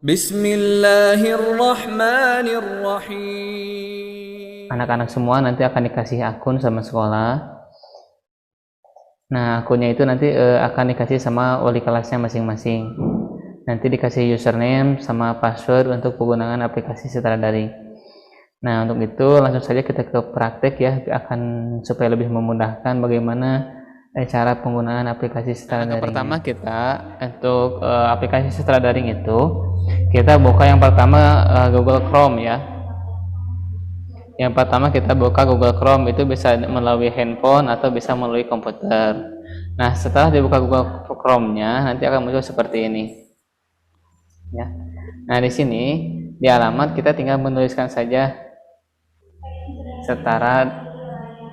Bismillahirrahmanirrahim. Anak-anak semua nanti akan dikasih akun sama sekolah. Nah, akunnya itu nanti akan dikasih sama wali kelasnya masing-masing. Nanti dikasih username sama password untuk penggunaan aplikasi secara daring. Nah, untuk itu langsung saja kita ke praktek ya, akan supaya lebih memudahkan bagaimana cara penggunaan aplikasi secara daring. Pertama kita untuk aplikasi secara daring itu kita buka yang pertama Google Chrome ya. Yang pertama kita buka Google Chrome, itu bisa melalui handphone atau bisa melalui komputer. Nah, setelah dibuka Google Chrome-nya nanti akan muncul seperti ini. Ya. Nah, di sini di alamat kita tinggal menuliskan saja setara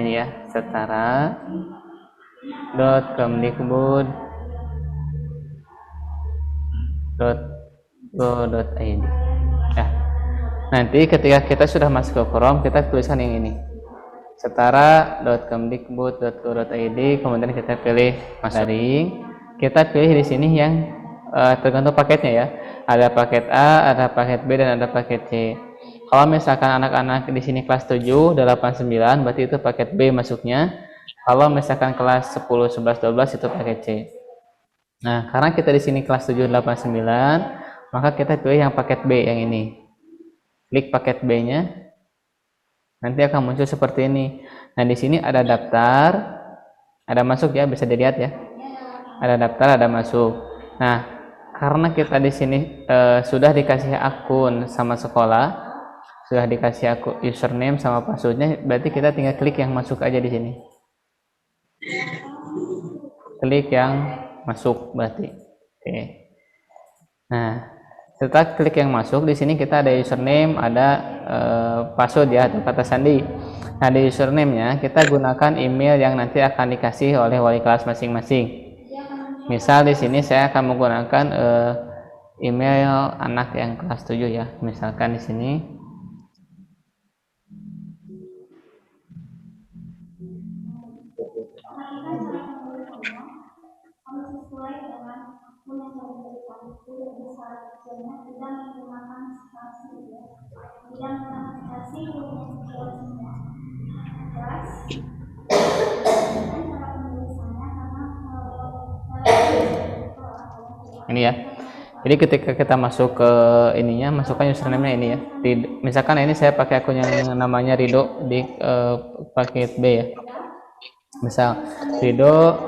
ini ya, setara.kemdikbud.go.id. Ya. Nanti ketika kita sudah masuk ke Chrome, kita tuliskan yang ini. setara.kemdikbud.go.id, kemudian kita pilih daring. Kita pilih di sini yang tergantung paketnya ya. Ada paket A, ada paket B, dan ada paket C. Kalau misalkan anak-anak di sini kelas 7, 8, 9, berarti itu paket B masuknya. Kalau misalkan kelas 10, 11, 12 itu paket C. Nah, karena kita di sini kelas 7, 8, 9, maka kita pilih yang paket B yang ini. Klik paket B-nya. Nanti akan muncul seperti ini. Nah, di sini ada daftar, ada masuk ya, bisa dilihat ya. Ada daftar, ada masuk. Nah, karena kita di sini sudah dikasih akun sama sekolah, sudah dikasih akun username sama passwordnya, berarti kita tinggal klik yang masuk aja di sini. Klik yang masuk berarti. Oke. Nah, setelah klik yang masuk, di sini kita ada username, ada password ya, atau kata sandi. Nah, di username-nya kita gunakan email yang nanti akan dikasih oleh wali kelas masing-masing. Misal di sini saya akan menggunakan email anak yang kelas 7 ya. Misalkan di sini ini ya. Jadi ketika kita masuk ke ininya, masukkan username-nya ini ya. Misalkan ini saya pakai akun yang namanya Rido di paket B ya. Misal Rido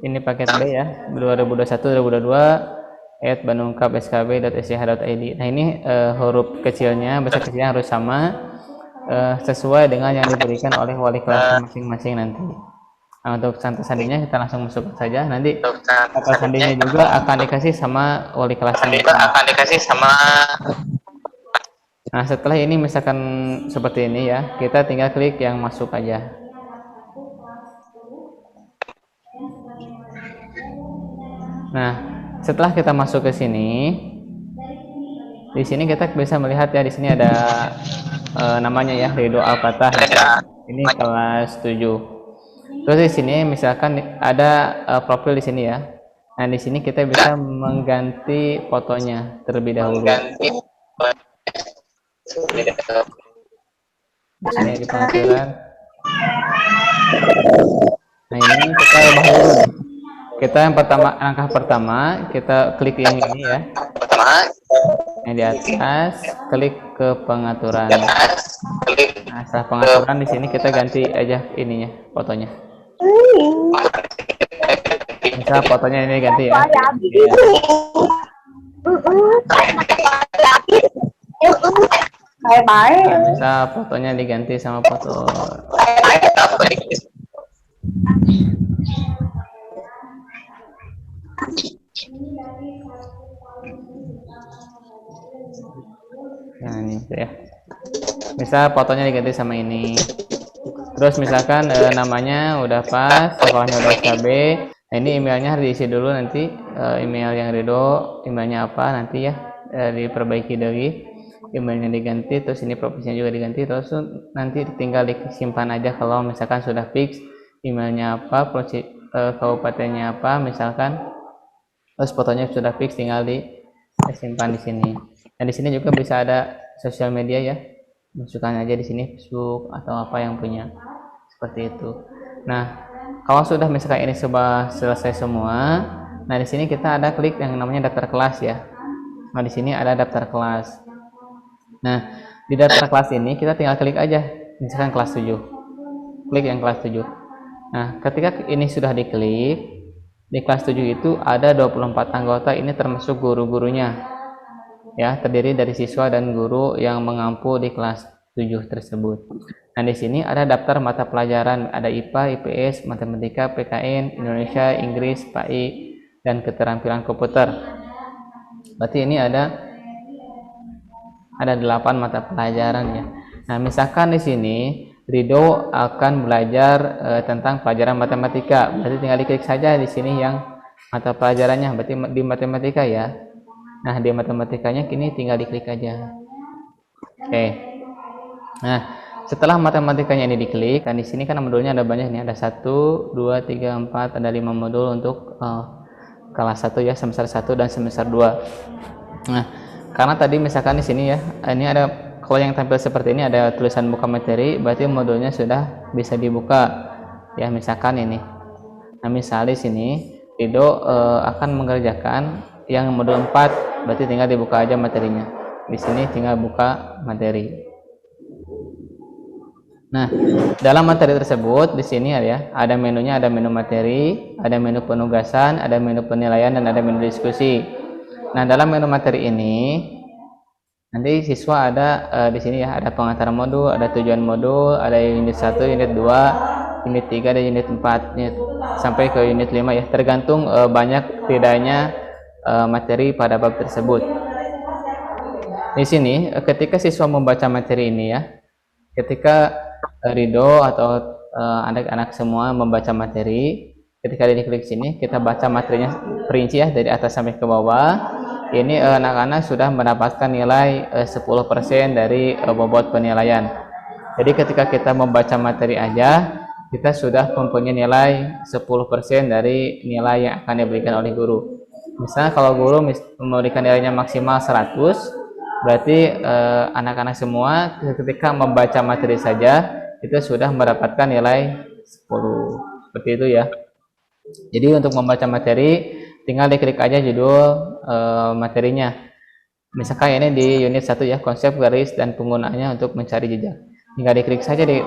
ini paket B ya, 2021-2022 @bandungkap.skb.sch.id. Nah, ini huruf kecilnya, bahasa kecilnya harus sama sesuai dengan yang diberikan oleh wali kelas masing-masing nanti. Nah, untuk kata sandinya kita langsung masuk saja. Nanti kata sandinya juga akan dikasih sama wali kelasnya. Nah, setelah ini misalkan seperti ini ya, kita tinggal klik yang masuk aja. Nah, setelah kita masuk ke sini, di sini kita bisa melihat ya, di sini ada namanya ya, Ridho Al-Fatah. Ini kelas 7. Terus di sini misalkan ada profil di sini ya. Nah, di sini kita bisa mengganti fotonya terlebih dahulu. Di sini di pengaturan. Nah, ini kita ubah dulu. Kita yang pertama, langkah pertama kita klik yang ini ya. Yang di atas, klik ke pengaturan. Nah, setelah pengaturan di sini kita ganti aja ininya, fotonya. Misal fotonya ini ganti ya. Nah, misal fotonya diganti sama foto. Nah, ini ya. Misal fotonya diganti sama ini. Terus misalkan namanya udah pas, sekolahnya udah SKB. Nah, ini emailnya harus diisi dulu nanti, email yang Ridho, emailnya apa nanti ya, diperbaiki lagi, emailnya diganti, terus ini profesinya juga diganti, terus nanti tinggal disimpan aja kalau misalkan sudah fix emailnya apa, kabupatennya apa misalkan, terus fotonya sudah fix, tinggal Saya simpan di sini. Dan di sini juga bisa ada sosial media ya. Masukkan aja di sini Facebook atau apa yang punya. Seperti itu. Nah, kalau sudah misalkan ini sudah selesai semua, nah di sini kita ada klik yang namanya daftar kelas ya. Nah, di sini ada daftar kelas. Nah, di daftar kelas ini kita tinggal klik aja, misalkan kelas 7. Klik yang kelas 7. Nah, ketika ini sudah diklik, di kelas 7 itu ada 24 anggota, ini termasuk guru-gurunya. Ya, terdiri dari siswa dan guru yang mengampu di kelas 7 tersebut. Nah, di sini ada daftar mata pelajaran, ada IPA, IPS, Matematika, PKN, Indonesia, Inggris, PAI, dan keterampilan komputer. Berarti ini ada 8 mata pelajaran ya. Nah, misalkan di sini Ridho akan belajar tentang pelajaran matematika. Berarti tinggal diklik saja di sini yang mata pelajarannya, berarti di matematika ya. Nah, di matematikanya kini tinggal diklik aja. Oke. Nah, setelah matematikanya ini diklik, kan di sini kan modulnya ada banyak nih, ada 1, 2, 3, 4, ada 5 modul untuk kelas 1 ya, semester 1 dan semester 2. Nah, karena tadi misalkan di sini ya, ini ada, kalau yang tampil seperti ini ada tulisan buka materi, berarti modulnya sudah bisa dibuka. Ya, misalkan ini. Nah, misalnya di sini Ridho akan mengerjakan yang modul 4, berarti tinggal dibuka aja materinya. Di sini tinggal buka materi. Nah, dalam materi tersebut di sini ya, ada menunya, ada menu materi, ada menu penugasan, ada menu penilaian, dan ada menu diskusi. Nah, dalam menu materi ini nanti siswa ada di sini ya, ada pengantar modul, ada tujuan modul, ada unit 1, unit 2, unit 3, dan unit 4, sampai ke unit 5 ya, tergantung banyak tidaknya materi pada bab tersebut. Di sini ketika siswa membaca materi ini ya, ketika Ridho atau anak-anak semua membaca materi, ketika diklik sini kita baca materinya perinci ya, dari atas sampai ke bawah. Ini anak-anak sudah mendapatkan nilai 10% dari bobot penilaian. Jadi ketika kita membaca materi aja, kita sudah mempunyai nilai 10% dari nilai yang akan diberikan oleh guru. Misalnya kalau guru memberikan nilainya maksimal 100, berarti anak-anak semua ketika membaca materi saja itu sudah mendapatkan nilai 10. Seperti itu ya. Jadi untuk membaca materi tinggal diklik aja judul materinya. Misalkan ini di unit 1 ya, konsep, garis, dan penggunaannya untuk mencari jejak. Tinggal diklik saja di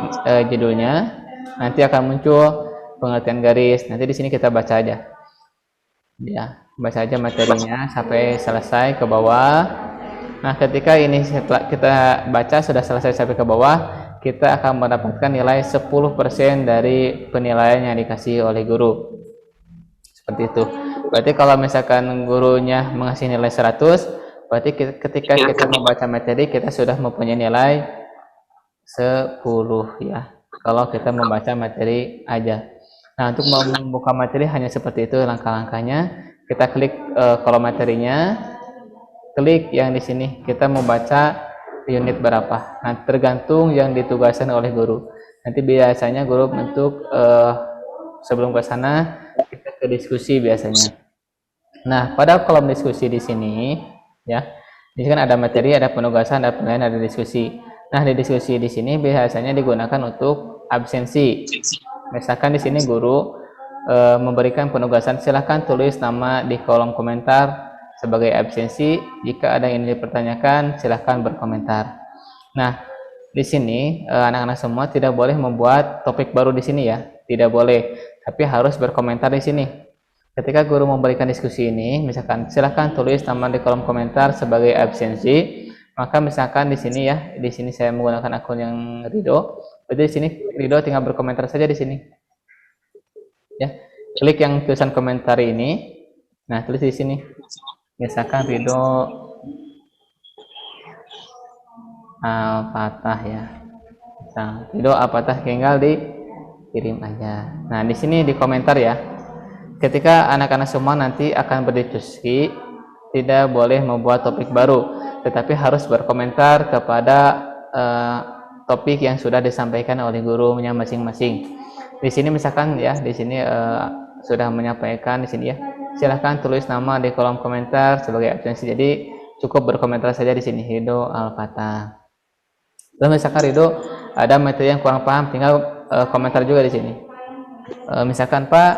judulnya, nanti akan muncul pengertian garis. Nanti di sini kita baca aja. Ya, baca aja materinya sampai selesai ke bawah. Nah, ketika ini setelah kita baca sudah selesai sampai ke bawah, kita akan mendapatkan nilai 10% dari penilaian yang dikasih oleh guru. Seperti itu. Berarti kalau misalkan gurunya mengasih nilai 100, berarti ketika kita membaca materi kita sudah mempunyai nilai 10 ya. Kalau kita membaca materi aja. Nah, untuk membuka materi hanya seperti itu langkah-langkahnya. Kita klik kolom materinya, klik yang di sini kita membaca unit berapa. Nah, tergantung yang ditugaskan oleh guru. Nanti biasanya guru bentuk sebelum ke sana kita ke diskusi biasanya. Nah, pada kolom diskusi di sini ya, di sini kan ada materi, ada penugasan, ada penilaian, ada diskusi. Nah, di diskusi di sini biasanya digunakan untuk absensi. Misalkan di sini guru memberikan penugasan, silahkan tulis nama di kolom komentar sebagai absensi. Jika ada yang dipertanyakan, silahkan berkomentar. Nah, di sini anak-anak semua tidak boleh membuat topik baru di sini ya, tidak boleh, tapi harus berkomentar di sini. Ketika guru memberikan diskusi ini, misalkan silahkan tulis nama di kolom komentar sebagai absensi, maka misalkan di sini ya, di sini saya menggunakan akun yang Ridho, jadi di sini Ridho tinggal berkomentar saja di sini. Ya, klik yang tulisan komentar ini, nah tulis di sini, misalkan Ridho Al-Fatah ya, nah, Ridho Al-Fatah tinggal dikirim aja. Nah di sini di komentar ya. Ketika anak-anak semua nanti akan berdiskusi, tidak boleh membuat topik baru, tetapi harus berkomentar kepada topik yang sudah disampaikan oleh gurunya masing-masing. Di sini misalkan ya, di sini sudah menyampaikan di sini ya, silahkan tulis nama di kolom komentar sebagai absensi. Jadi cukup berkomentar saja di sini, Ridho Al-Fatah. Lalu misalkan Ridho ada materi yang kurang paham, tinggal komentar juga di sini. Misalkan Pak,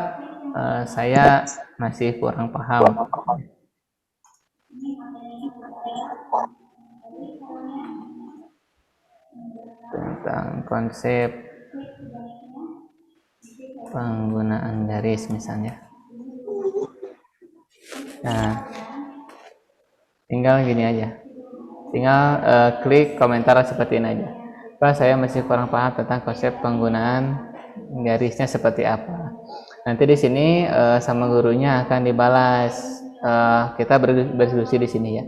saya masih kurang paham tentang konsep penggunaan garis misalnya. Nah, tinggal gini aja, tinggal klik komentar seperti ini aja. Pak, saya masih kurang paham tentang konsep penggunaan garisnya seperti apa. Nanti di sini sama gurunya akan dibalas. Kita berdiskusi di sini ya.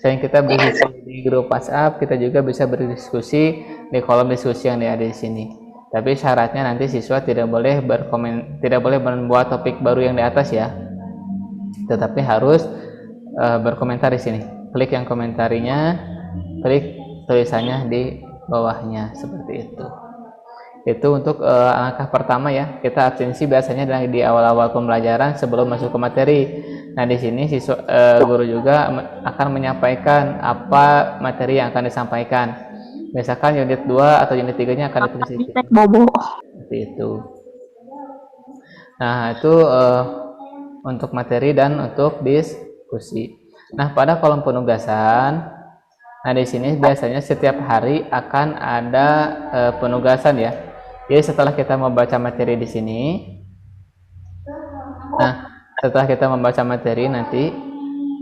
Selain kita berdiskusi di grup WhatsApp, kita juga bisa berdiskusi di kolom diskusi yang ada di sini. Tapi syaratnya nanti siswa tidak boleh membuat topik baru yang di atas ya. Tetapi harus berkomentar di sini. Klik yang komentarinya, klik tulisannya di bawahnya seperti itu. Itu untuk langkah pertama ya. Kita absensi biasanya di awal-awal pembelajaran sebelum masuk ke materi. Nah, di sini siswa guru juga akan menyampaikan apa materi yang akan disampaikan. Misalkan unit 2 atau unit 3-nya akan ditulis di sini. Seperti itu. Nah, itu untuk materi dan untuk diskusi. Nah, pada kolom penugasan, nah di sini biasanya setiap hari akan ada penugasan ya. Jadi setelah kita membaca materi di sini, nah setelah kita membaca materi nanti,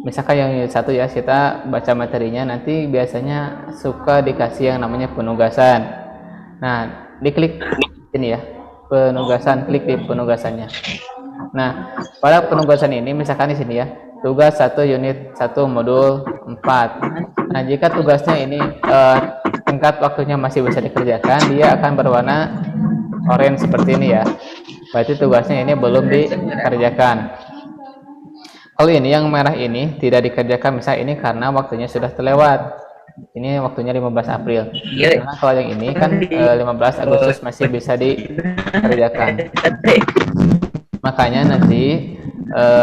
misalkan yang unit 1 ya, kita baca materinya, nanti biasanya suka dikasih yang namanya penugasan. Nah, diklik ini ya, penugasan, klik di penugasannya. Nah, pada penugasan ini misalkan di sini ya, tugas 1 unit 1 modul 4. Nah, jika tugasnya ini tenggat waktunya masih bisa dikerjakan, dia akan berwarna oranye seperti ini ya. Berarti tugasnya ini belum dikerjakan. Kalau ini yang merah ini tidak dikerjakan, misalnya ini karena waktunya sudah terlewat. Ini waktunya 15 April. Karena kalau yang ini kan 15 Agustus masih bisa dikerjakan. Makanya nanti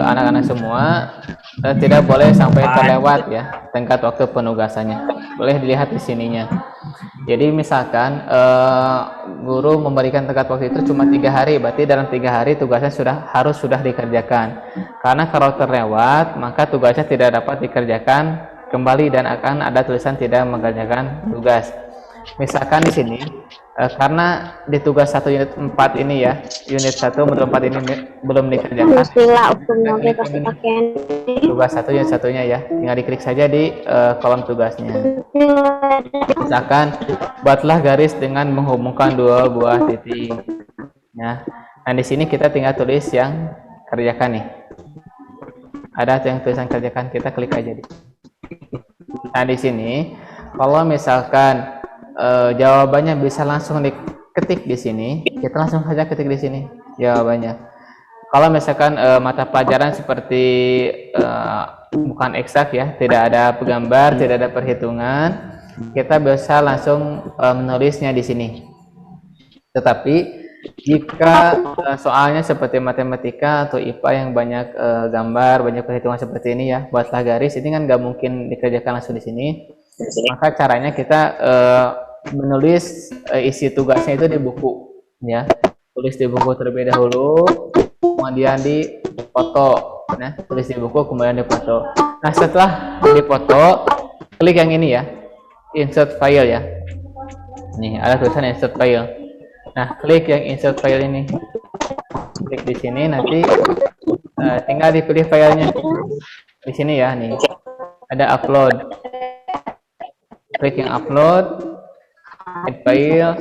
anak-anak semua tidak boleh sampai terlewat ya tenggat waktu penugasannya. Boleh dilihat di sininya. Jadi misalkan guru memberikan tenggat waktu itu cuma 3 hari, berarti dalam 3 hari tugasnya harus sudah dikerjakan. Karena kalau terlewat, maka tugasnya tidak dapat dikerjakan kembali dan akan ada tulisan tidak mengerjakan tugas. Misalkan di sini karena di tugas 1 unit 4 ini ya, unit 1 modul 4 ini belum dikerjakan. Tugas 1 unit 1-nya ya, tinggal diklik saja di kolom tugasnya. Misalkan buatlah garis dengan menghubungkan 2 buah titik. Ya. Nah, di sini kita tinggal tulis yang kerjakan nih. Ada yang tulisan kerjakan, kita klik aja di. Nah, di sini kalau misalkan jawabannya bisa langsung diketik di sini, kita langsung saja ketik di sini jawabannya. Kalau misalkan mata pelajaran seperti bukan eksak ya, tidak ada penggambar, tidak ada perhitungan, kita bisa langsung menulisnya di sini. Tetapi jika soalnya seperti matematika atau IPA yang banyak gambar, banyak perhitungan seperti ini ya, buatlah garis, ini kan nggak mungkin dikerjakan langsung di sini. Maka caranya kita menulis isi tugasnya itu di buku ya, tulis di buku terlebih dahulu, kemudian di foto. Nah, tulis di buku kemudian di foto. Nah, setelah dipoto, klik yang ini ya, insert file ya. Nih ada tulisan insert file. Nah, klik yang insert file ini, klik di sini, nanti tinggal dipilih filenya di sini ya. Nih ada upload, klik yang upload, add file,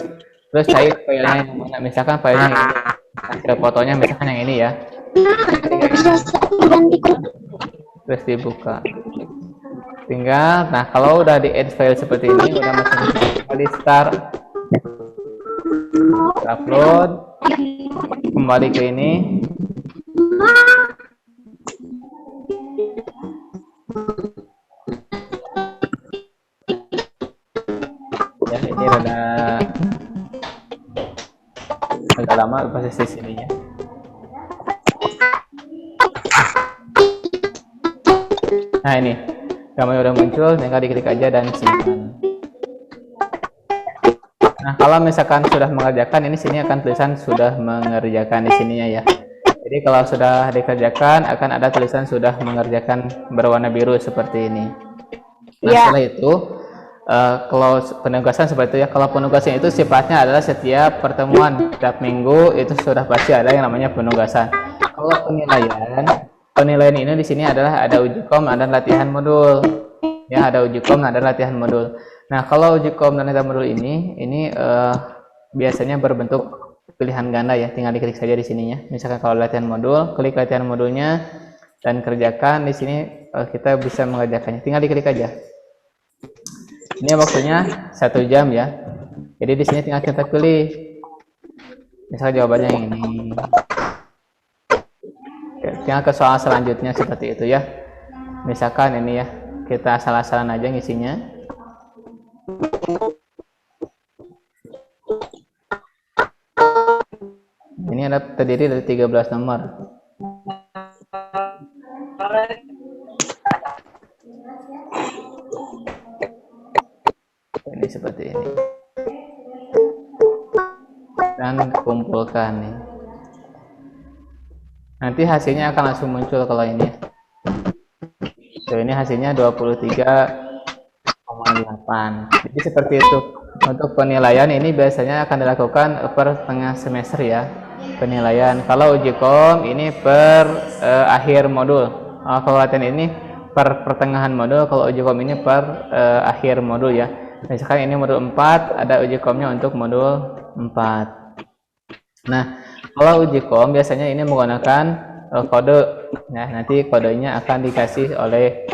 terus cari filenya yang mana. Misalkan filenya ini, hasil fotonya misalkan yang ini ya, terus dibuka, tinggal. Nah, kalau udah di add file seperti ini, udah masuk di start, upload, kembali ke ini. Ya, ini agak lama posisi sininya. Nah ini gambarnya udah muncul, tinggal diklik aja dan simpan. Nah kalau misalkan sudah mengerjakan, ini sini akan tulisan sudah mengerjakan di sininya ya. Jadi kalau sudah dikerjakan akan ada tulisan sudah mengerjakan berwarna biru seperti ini. Nah setelah itu kalau penugasan seperti itu ya. Kalau penugasan itu sifatnya adalah setiap pertemuan, setiap minggu itu sudah pasti ada yang namanya penugasan. Kalau penilaian ini di sini adalah ada uji kom, ada latihan modul. Ya, ada uji kom, ada latihan modul. Nah, kalau uji kom dan latihan modul ini biasanya berbentuk pilihan ganda ya. Tinggal diklik saja di sininya. Misalkan kalau latihan modul, klik latihan modulnya dan kerjakan. Di sini kita bisa mengerjakannya. Tinggal diklik aja. Ini waktunya 1 jam ya. Jadi di sini tinggal kita pilih. Misal jawabannya yang ini. Tinggal ke soal selanjutnya seperti itu ya. Misalkan ini ya, kita asal-asalan aja ngisinya. Ini ada terdiri dari 13 nomor. Ini seperti ini. Dan kumpulkan nih. Nanti hasilnya akan langsung muncul kalau ini. So, ini hasilnya 23,8. Jadi seperti itu. Untuk penilaian ini biasanya akan dilakukan per tengah semester ya. Penilaian. Kalau uji kom ini per akhir modul. Kalau latihan ini per pertengahan modul. Kalau uji kom ini per akhir modul ya. Misalkan ini modul 4, ada uji komnya untuk modul 4. Nah, kalau uji kom biasanya ini menggunakan kode. Nah, nanti kodenya akan dikasih oleh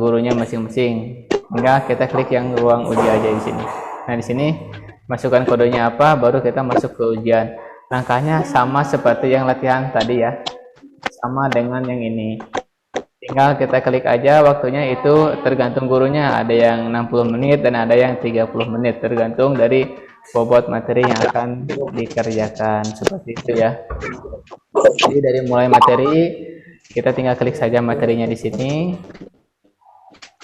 gurunya masing-masing. Hingga kita klik yang ruang uji aja di sini. Nah, di sini masukkan kodenya apa, baru kita masuk ke ujian. Langkahnya sama seperti yang latihan tadi ya. Sama dengan yang ini. Tinggal kita klik aja, waktunya itu tergantung gurunya. Ada yang 60 menit dan ada yang 30 menit. Tergantung dari bobot materi yang akan dikerjakan. Seperti itu ya. Jadi dari mulai materi, kita tinggal klik saja materinya di sini.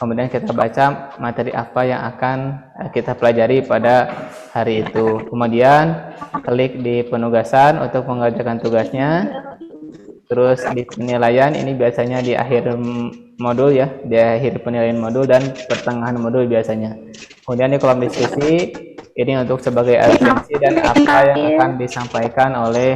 Kemudian kita baca materi apa yang akan kita pelajari pada hari itu. Kemudian klik di penugasan untuk mengerjakan tugasnya. Terus di penilaian ini biasanya di akhir modul ya, di akhir penilaian modul dan pertengahan modul biasanya. Kemudian di kolom diskusi ini untuk sebagai referensi dan apa yang akan disampaikan oleh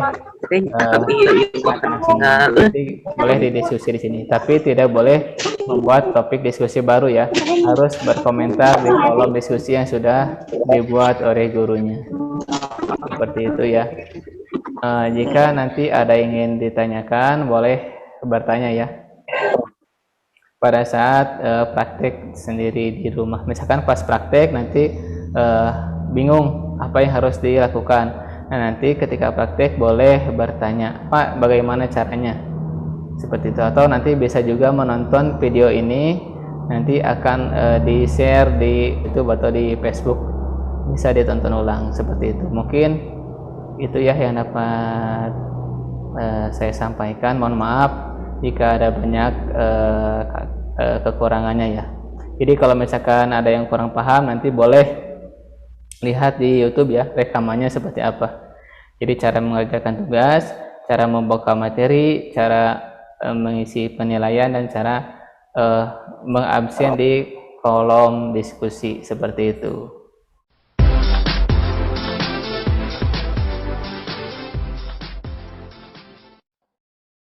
boleh didiskusi di sini. Tapi tidak boleh membuat topik diskusi baru ya. Harus berkomentar di kolom diskusi yang sudah dibuat oleh gurunya. Seperti itu ya. Jika nanti ada yang ingin ditanyakan, boleh bertanya ya. Pada saat praktek sendiri di rumah, misalkan pas praktek nanti bingung apa yang harus dilakukan. Nah, nanti ketika praktek boleh bertanya, Pak, bagaimana caranya? Seperti itu. Atau nanti bisa juga menonton video ini, nanti akan di-share di YouTube atau di Facebook. Bisa ditonton ulang seperti itu. Mungkin itu ya yang dapat saya sampaikan. Mohon maaf jika ada banyak kekurangannya ya. Jadi kalau misalkan ada yang kurang paham, nanti boleh lihat di YouTube ya rekamannya seperti apa. Jadi cara mengerjakan tugas, cara membuka materi, cara mengisi penilaian, dan cara mengabsen di kolom diskusi seperti itu.